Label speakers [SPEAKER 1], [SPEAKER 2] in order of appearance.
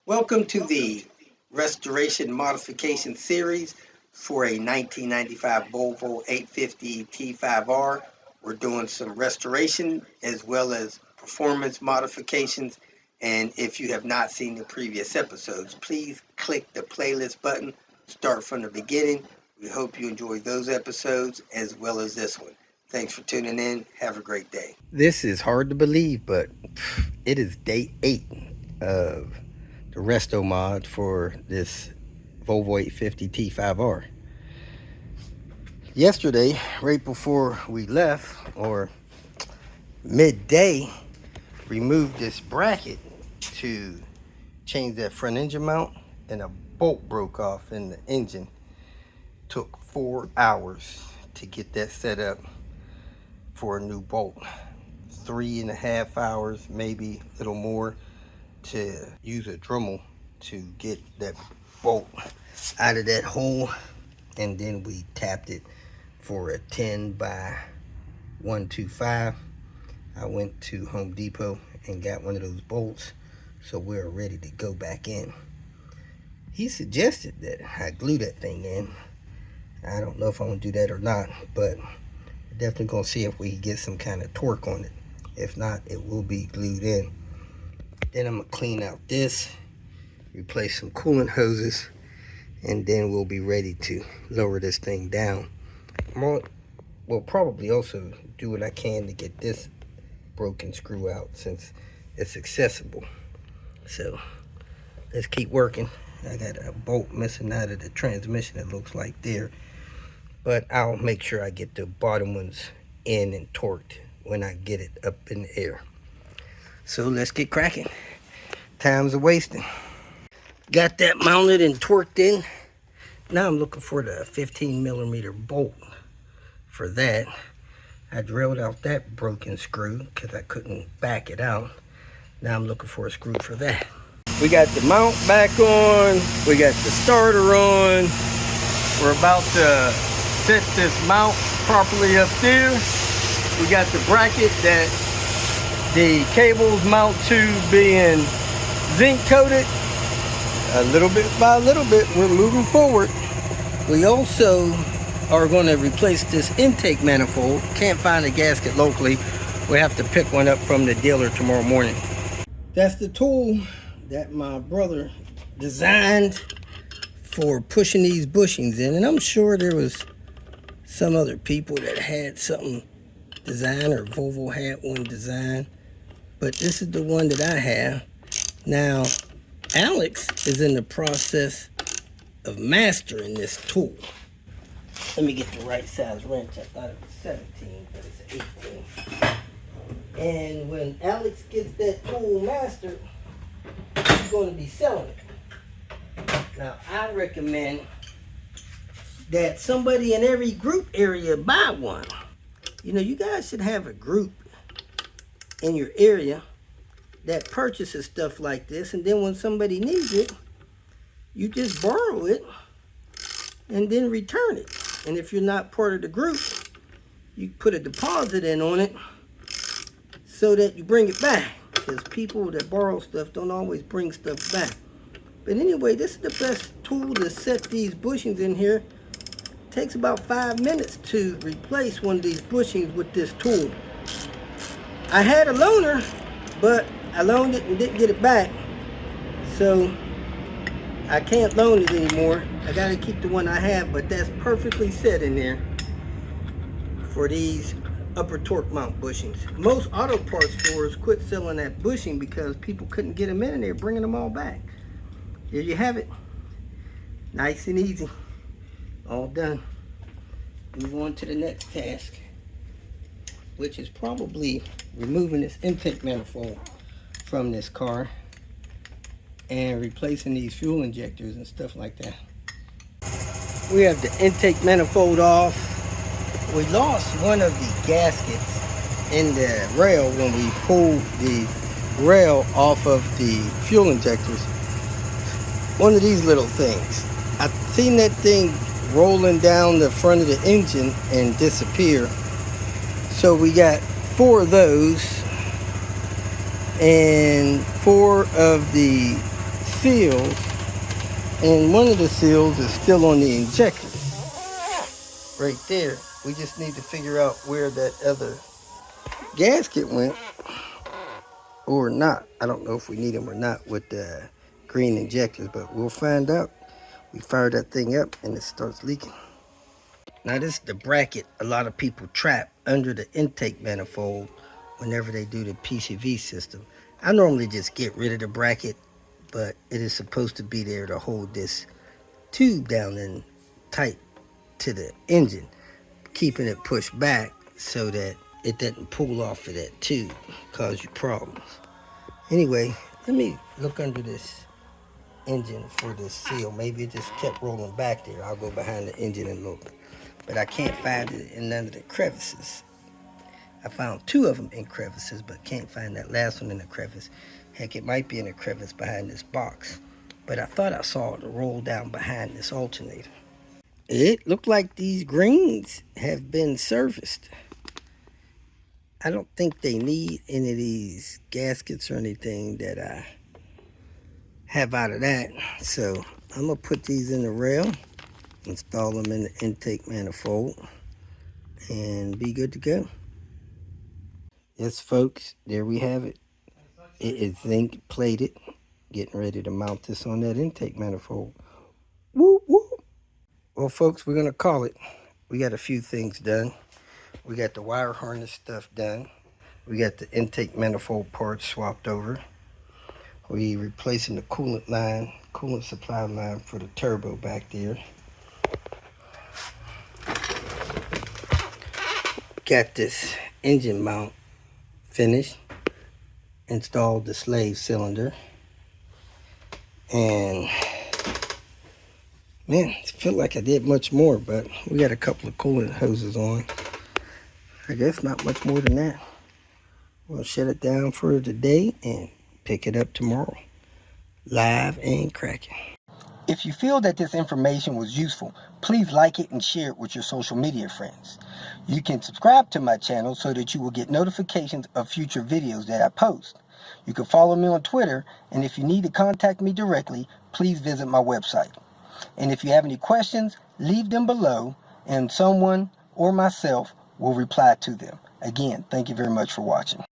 [SPEAKER 1] Welcome to the restoration modification series for a 1995 Volvo 850 T-5R. We're doing some restoration as well as performance modifications. And if you have not seen the previous episodes, please click the playlist button, start from the beginning. We hope you enjoy those episodes as well as this one. Thanks for tuning in. Have a great day. This is hard to believe, but it is day 8 of the resto-mod for this Volvo 850 T-5R. Yesterday, right before we left, or midday, removed this bracket to change that front engine mount, and a bolt broke off in the engine. Took 4 hours to get that set up for a new bolt. 3.5 hours, maybe a little more, to use a Dremel to get that bolt out of that hole. And then we tapped it for a 10 by 125. I went to Home Depot and got one of those bolts, so we're ready to go back in. He suggested that I glue that thing in. I don't know if I'm gonna do that or not, but definitely gonna see if we can get some kind of torque on it. If not, it will be glued in. Then I'm gonna clean out this, replace some coolant hoses, and then we'll be ready to lower this thing down. We'll probably also do what I can to get this broken screw out since it's accessible. So let's keep working. I got a bolt missing out of the transmission, it looks like there. But I'll make sure I get the bottom ones in and torqued when I get it up in the air. So let's get cracking. Time's a wasting. Got that mounted and torqued in. Now I'm looking for the 15mm bolt for that. I drilled out that broken screw because I couldn't back it out. Now I'm looking for a screw for that. We got the mount back on. We got the starter on. We're about to set this mount properly up there. We got the bracket that the cables mount to being zinc coated. A little bit by a little bit, we're moving forward. We also are going to replace this intake manifold. Can't find a gasket locally. We have to pick one up from the dealer tomorrow morning. That's the tool that my brother designed for pushing these bushings in. And I'm sure there was some other people that had something designed, or Volvo had one designed. But this is the one that I have. Now, Alex is in the process of mastering this tool. Let me get the right size wrench. I thought it was 17, but it's 18. And when Alex gets that tool mastered, he's going to be selling it. Now, I recommend that somebody in every group area buy one. You know, you guys should have a group in your area that purchases stuff like this, and then when somebody needs it, you just borrow it and then return it. And if you're not part of the group, you put a deposit in on it so that you bring it back, because people that borrow stuff don't always bring stuff back. But anyway, this is the best tool to set these bushings in here. It takes about 5 minutes to replace one of these bushings with this tool. I had a loaner, but I loaned it and didn't get it back, so I can't loan it anymore. I gotta keep the one I have, but that's perfectly set in there for these upper torque mount bushings. Most auto parts stores quit selling that bushing because people couldn't get them in, and they're bringing them all back. Here you have it. Nice and easy. All done. Move on to the next task, which is probably removing this intake manifold from this car and replacing these fuel injectors and stuff like that. We have the intake manifold off. We lost one of the gaskets in the rail when we pulled the rail off of the fuel injectors. One of these little things. I've seen that thing rolling down the front of the engine and disappear. So we got 4 of those, and 4 of the seals, and one of the seals is still on the injector. Right there. We just need to figure out where that other gasket went or not. I don't know if we need them or not with the green injectors, but we'll find out. We fire that thing up and it starts leaking. Now this is the bracket a lot of people trap under the intake manifold whenever they do the PCV system. I normally just get rid of the bracket, but it is supposed to be there to hold this tube down and tight to the engine, keeping it pushed back so that it doesn't pull off of that tube, cause you problems. Anyway, let me look under this engine for this seal. Maybe it just kept rolling back there. I'll go behind the engine and look. But I can't find it in none of the crevices. I found 2 of them in crevices, but can't find that last one in the crevice. Heck, it might be in a crevice behind this box. But I thought I saw it roll down behind this alternator. It looked like these greens have been serviced. I don't think they need any of these gaskets or anything that I have out of that. So I'm gonna put these in the rail, install them in the intake manifold, and be good to go. Yes, folks, there we have it. It is zinc plated. Getting ready to mount this on that intake manifold. Whoop, whoop. Well, folks, we're gonna call it. We got a few things done. We got the wire harness stuff done. We got the intake manifold parts swapped over. We replacing the coolant line, coolant supply line for the turbo back there. Got this engine mount finished. Installed the slave cylinder. And man, I feel like I did much more, but we got a couple of coolant hoses on. I guess not much more than that. We'll shut it down for today and pick it up tomorrow. Live and cracking. If you feel that this information was useful, please like it and share it with your social media friends. You can subscribe to my channel so that you will get notifications of future videos that I post. You can follow me on Twitter, and if you need to contact me directly, please visit my website. And if you have any questions, leave them below, and someone or myself will reply to them. Again, thank you very much for watching.